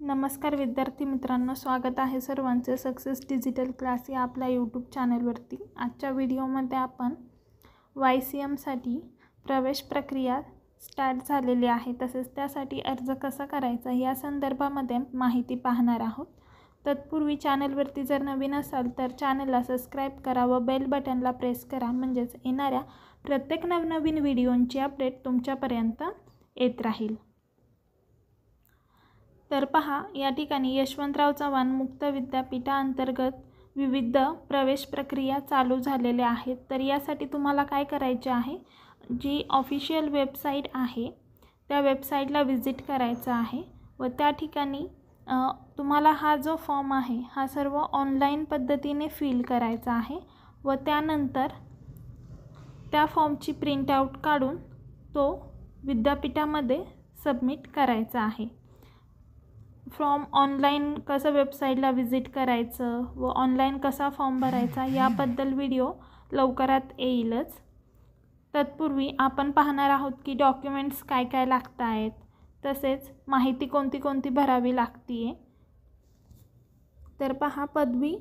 नमस्कार विद्यार्थी मित्रांनो, स्वागत आहे सर्वांचे सक्सेस डिजिटल क्लास या आपल्या यूट्यूब चॅनलवरती। आजच्या व्हिडिओमध्ये आपण YCMसाठी प्रवेश प्रक्रिया स्टार्ट झालेली आहे, तसेच त्यासाठी अर्ज कसा करायचा या संदर्भामध्ये माहिती पाहणार आहोत। तत्पूर्वी चॅनलवरती जर नवीन असाल तर चॅनलला सबस्क्राइब करा व बेल बटनला प्रेस करा, म्हणजेच येणाऱ्या प्रत्येक नवनवीन व्हिडिओंची अपडेट तुमच्यापर्यंत येत राहील। तर पहा, या ठिकाणी यशवंतराव चव्हाण मुक्त विद्यापीठाअंतर्गत विविध प्रवेश प्रक्रिया चालू झालेल्या आहेत। तर यासाठी तुम्हाला काय करायचे आहे, जी ऑफिशियल वेबसाईट आहे त्या वेबसाईटला व्हिजिट करायचं आहे व त्या ठिकाणी तुम्हाला हा जो फॉर्म आहे हा सर्व ऑनलाईन पद्धतीने फिल करायचा आहे व त्यानंतर त्या फॉर्मची प्रिंटआउट काढून तो विद्यापीठामध्ये सबमिट करायचा आहे। फॉर्म ऑनलाईन कसं वेबसाईटला व्हिजिट करायचं व ऑनलाईन कसा फॉर्म भरायचा याबद्दल व्हिडिओ लवकरात येईलच। तत्पूर्वी आपण पाहणार आहोत की डॉक्युमेंट्स काय काय लागत आहेत, तसेच माहिती कोणती कोणती भरावी लागते। तर पहा, पदवी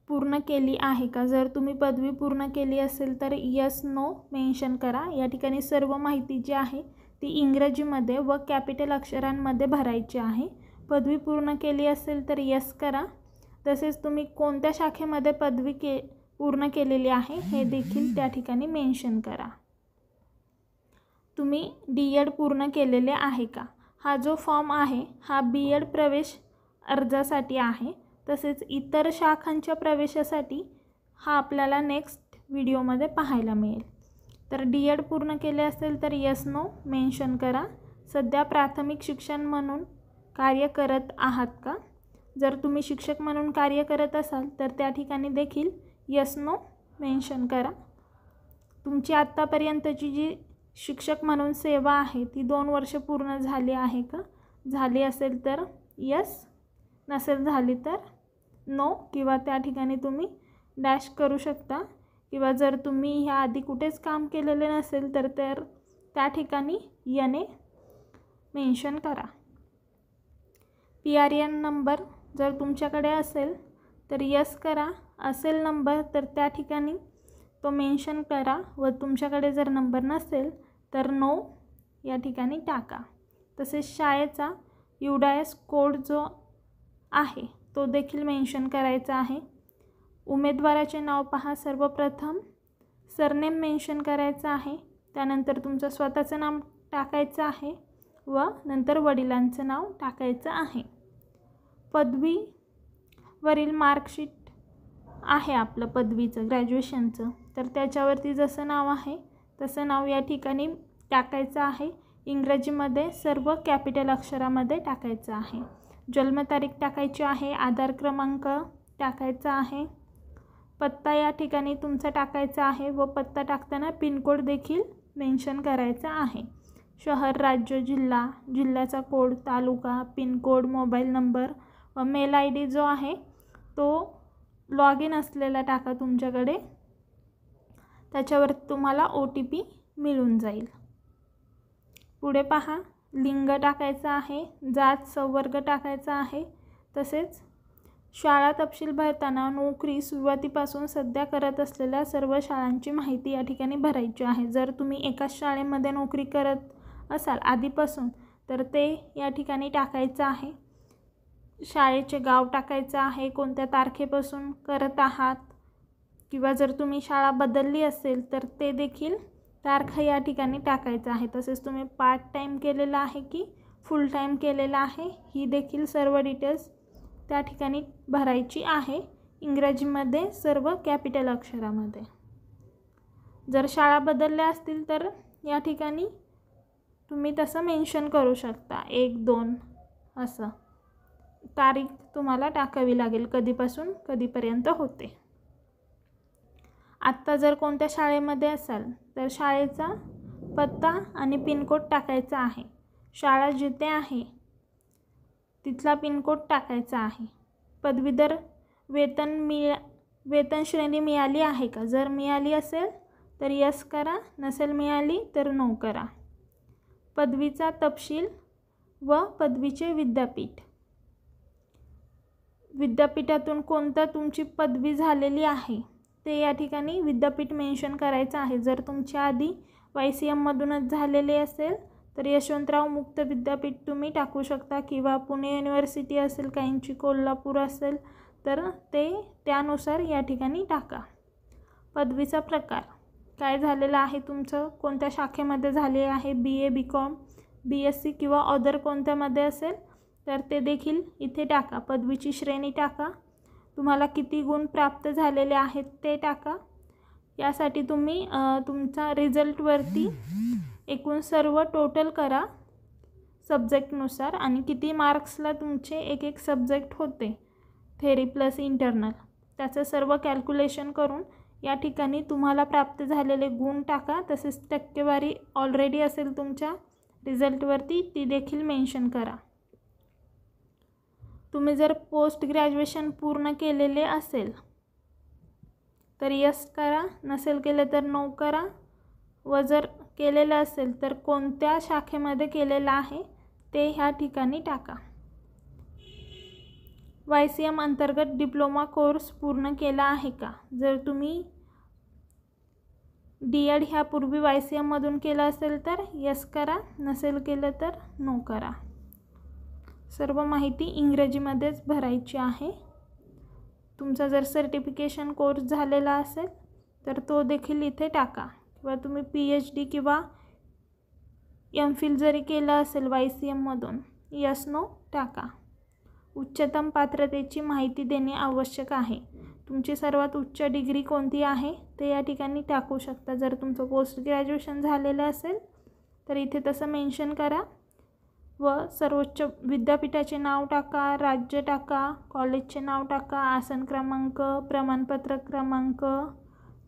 पूर्ण केली आहे का? जर तुम्ही पदवी पूर्ण केली असेल तर यस नो मेन्शन करा। या ठिकाणी सर्व माहिती जी आहे ती इंग्रजीमध्ये व कॅपिटल अक्षरांमध्ये भरायची आहे। पदवी पूर्ण केली असेल तर यस करा। तसेच तुम्ही कोणत्या शाखेमध्ये पदवी पूर्ण केलेली आहे हे देखील त्या ठिकाणी मेन्शन करा। तुम्ही DED पूर्ण केलेले आहे का? हा जो फॉर्म आहे हा BED प्रवेश अर्जासाठी आहे, तसेच इतर शाखांच्या प्रवेशासाठी हा आपल्याला नेक्स्ट व्हिडिओमध्ये पाहायला मिळेल। तर DED पूर्ण केले असेल तर यस नो मेन्शन करा। सध्या प्राथमिक शिक्षण म्हणून कार्य करत आहात का? जर तुम्ही शिक्षक म्हणून कार्य करत असाल तर त्या ठिकाणी देखील यस नो मेन्शन करा। तुमची आत्तापर्यंतची जी शिक्षक म्हणून सेवा आहे ती 2 वर्ष पूर्ण झाली आहे का? झाली असेल तर यस, नसेल झाली तर नो किंवा त्या ठिकाणी तुम्ही डॅश करू शकता, किंवा जर तुम्ही ह्या आधी कुठेच काम केलेले नसेल तर त्या ठिकाणी यने मेन्शन करा। PRN नंबर जर तुमच्याकडे असेल तर यस करा, असेल नंबर तर त्या ठिकाणी तो मेन्शन करा व तुमच्याकडे जर नंबर नसेल तर नो या ठिकाणी टाका। तसेच शाळेचा UDAS कोड जो आहे तो देखील मेन्शन करायचा आहे। उमेदवाराचे नाव पहा, सर्वप्रथम सरनेम मेन्शन करायचं आहे, त्यानंतर तुमचं स्वतःचं नाव टाकायचं आहे व नंतर वडिलांचं नाव टाकायचं आहे। पदवीवरील मार्कशीट आहे आपलं पदवीचं ग्रॅज्युएशनचं, तर त्याच्यावरती जसं नाव आहे तसं नाव या ठिकाणी टाकायचं आहे। इंग्रजीमध्ये सर्व कॅपिटल अक्षरामध्ये टाकायचं आहे। जन्मतारीख टाकायची आहे, आधार क्रमांक टाकायचा आहे, पत्ता या ठिकाणी तुमचा टाकायचा आहे व पत्ता टाकताना पिनकोड देखील मेन्शन करायचा आहे। शहर, राज्य, जिल्हा, जिल्ह्याचा कोड, तालुका, पिनकोड, मोबाईल नंबर व मेल ID जो आहे तो लॉग इन असलेला टाका तुमच्याकडे, त्याच्यावर तुम्हाला OTP मिळून जाईल। पुढे पहा, लिंग टाकायचं आहे, जात संवर्ग टाकायचा आहे, तसेच शाळा तपशील भरताना नोकरी सुरुवातीपासून सध्या करत असलेल्या सर्व शाळांची माहिती या ठिकाणी भरायची आहे। जर तुम्ही एकाच शाळेमध्ये नोकरी करत असाल आधीपासून तर ते या ठिकाणी टाकायचं आहे। शाळेचे गाव टाकायचं आहे, कोणत्या तारखेपासून करत आहात, किंवा जर तुम्ही शाळा बदलली असेल तर ते देखील तारखा या ठिकाणी टाकायचं आहे। तसेच तुम्ही पार्ट टाईम केलेला आहे की फुल टाईम केलेला आहे ही देखील सर्व डिटेल्स त्या ठिकाणी भरायची आहे, इंग्रजीमध्ये सर्व कॅपिटल अक्षरामध्ये। जर शाळा बदलल्या असतील तर या ठिकाणी तुम्ही तसं मेन्शन करू शकता, 1, 2 असं तारीख तुम्हाला टाकावी लागेल, कधीपासून कधीपर्यंत होते। आत्ता जर कोणत्या शाळेमध्ये असाल तर शाळेचा पत्ता आणि पिनकोड टाकायचा आहे। शाळा जिथे आहे तिथला पिनकोड टाकायचा आहे। पदवीधर वेतन श्रेणी मिळाली आहे का? जर मिळाली असेल तर यस करा, नसेल मिळाली तर नो करा। पदवीचा तपशील व पदवीचे विद्यापीठ विद्यापीठातून कोणता तुमची पदवी झालेली आहे ते या ठिकाणी विद्यापीठ मेन्शन करायचं आहे। जर तुमच्या आधी YCM मधूनच झालेले असेल तर यशवंतराव मुक्त विद्यापीठ तुम्ही टाकू शकता, किंवा पुणे युनिव्हर्सिटी असेल, काहींची कोल्हापूर असेल तर ते त्यानुसार या ठिकाणी टाका। पदवीचा प्रकार काय झालेला आहे तुमचं, कोणत्या शाखेमध्ये झाले आहे, BA BCom BSc किंवा अदर कोणत्यामध्ये असेल तर ते देखील इथे टाका। पदवीची श्रेणी टाका, तुम्हाला किती गुण प्राप्त झालेले आहेत ते टाका। यासाठी तुम्ही तुमचा रिझल्टवरती एकूण सर्व टोटल करा सब्जेक्टनुसार, आणि किती मार्क्सला तुमचे एक एक सब्जेक्ट होते, थेरी प्लस इंटरनल, त्याचं सर्व कॅल्क्युलेशन करून या ठिकाणी तुम्हाला प्राप्त झालेले गुण टाका। तसेच टक्केवारी ऑलरेडी असेल तुमच्या रिझल्टवरती ती देखील मेन्शन करा। तुम्ही जर पोस्ट ग्रॅज्युएशन पूर्ण केलेले असेल तर यस करा, नसेल केले तर नो करा, व जर केलेलं असेल तर कोणत्या शाखेमध्ये केलेलं आहे ते ह्या ठिकाणी टाका। YCM अंतर्गत डिप्लोमा कोर्स पूर्ण केला आहे का, जर तुम्ही DED ह्यापूर्वी YCM मधून केलं असेल तर यस करा, नसेल केलं तर नो करा। सर्व माहिती इंग्रजीमध्येच भरायची आहे। तुमचा जर सर्टिफिकेशन कोर्स झालेला असेल तर तो देखील इथे टाका, किंवा तुम्ही PhD किंवा MPhil जरी केलं असेल YCM मधून यस नो टाका। उच्चतम पात्रतेची माहिती देणे आवश्यक आहे, तुमची सर्वात उच्च डिग्री कोणती आहे ते या ठिकाणी टाकू शकता। जर तुमचं पोस्ट ग्रॅज्युएशन झालेलं असेल तर इथे तसं मेन्शन करा, व सर्वोच्च विद्यापीठाचे नाव टाका, राज्य टाका, कॉलेजचे नाव टाका, आसन क्रमांक, प्रमाणपत्र क्रमांक,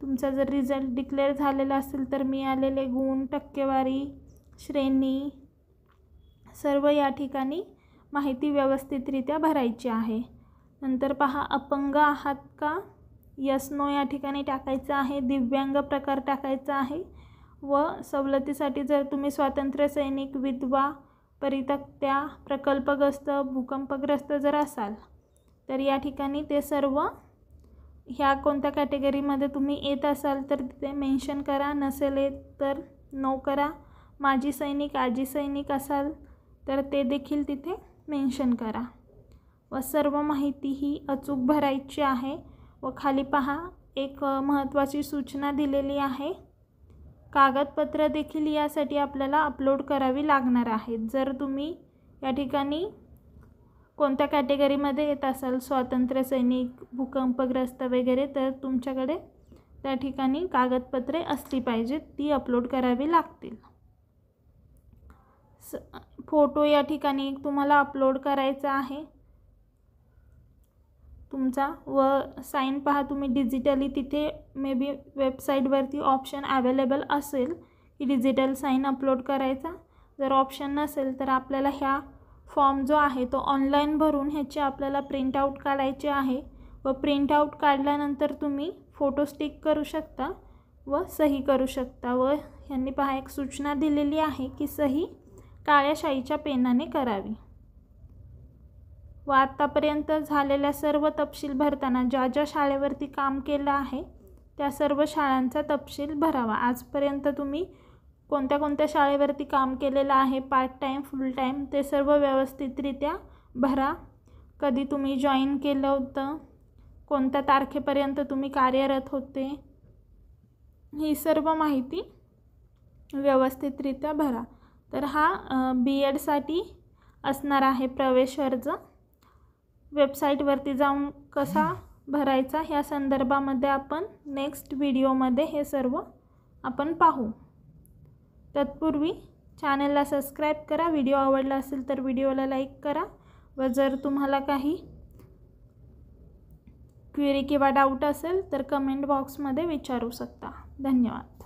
तुमचा जर रिझल्ट डिक्लेअर झालेला असेल तर मिळालेले गुण, टक्केवारी, श्रेणी, सर्व या ठिकाणी माहिती व्यवस्थितरित्या भरायची आहे। नंतर पहा, अपंग आहात का, यस नो या ठिकाणी टाकायचं आहे, दिव्यांग प्रकार टाकायचा आहे, व सवलतीसाठी जर तुम्ही स्वातंत्र्य सैनिक, विधवा, परित्यक्त्या, प्रकल्पग्रस्त, भूकंपग्रस्त जर असाल तर या ठिकाणी ते सर्व ह्या कोणत्या कॅटेगरीमध्ये तुम्ही येत असाल तर तिथे मेन्शन करा, नसेल येत तर नो करा। माजी सैनिक, आजी सैनिक असाल तर ते देखील तिथे मेन्शन करा, व सर्व माहिती ही अचूक भरायची आहे। व खाली पहा, एक महत्त्वाची सूचना दिलेली आहे, कागदपत्र देखील यासाठी आपल्याला अपलोड करावी लागणार आहेत। जर तुम्ही या ठिकाणी कोणत्या कॅटेगरीमध्ये येत असाल, स्वातंत्र्य सैनिक, भूकंपग्रस्त वगैरे, तर तुमच्याकडे त्या ठिकाणी कागदपत्रे असली पाहिजेत, ती अपलोड करावी लागतील। फोटो या ठिकाणी तुम्हाला अपलोड करायचा आहे तुमचा, व साईन पहा तुम्ही डिजिटली, तिथे मे बी वेबसाईटवरती ऑप्शन अवेलेबल असेल की डिजिटल साईन अपलोड करायचा। जर ऑप्शन नसेल तर आपल्याला ह्या फॉर्म जो आहे तो ऑनलाईन भरून ह्याची आपल्याला प्रिंटआउट काढायची आहे, व प्रिंटआउट काढल्यानंतर तुम्ही फोटो स्टिक करू शकता व सही करू शकता। व ह्यांनी पहा एक सूचना दिलेली आहे की सही काळ्या शाईच्या पेनाने करावी। व आतापर्यंत झालेल्या सर्व तपशील भरताना ज्या ज्या शाळेवरती काम केलं आहे त्या सर्व शाळांचा तपशील भरावा। आजपर्यंत तुम्ही कोणत्या कोणत्या शाळेवरती काम केलेलं आहे, पार्ट टाईम, फुल टाईम, ते सर्व व्यवस्थितरित्या भरा। कधी तुम्ही जॉईन केलं होतं, कोणत्या तारखेपर्यंत तुम्ही कार्यरत होते, ही सर्व माहिती व्यवस्थितरित्या भरा। तर हा BEdसाठी असणार आहे प्रवेश अर्ज। वेबसाईटवरती जाऊन कसा भरायचा ह्या संदर्भामध्ये आपण नेक्स्ट व्हिडिओमध्ये हे सर्व आपण पाहू। तत्पूर्वी चॅनलला सबस्क्राईब करा, व्हिडिओ आवडला असेल तर व्हिडिओला लाईक करा, व जर तुम्हाला काही क्वेरी किंवा डाऊट असेल तर कमेंट बॉक्समध्ये विचारू शकता। धन्यवाद।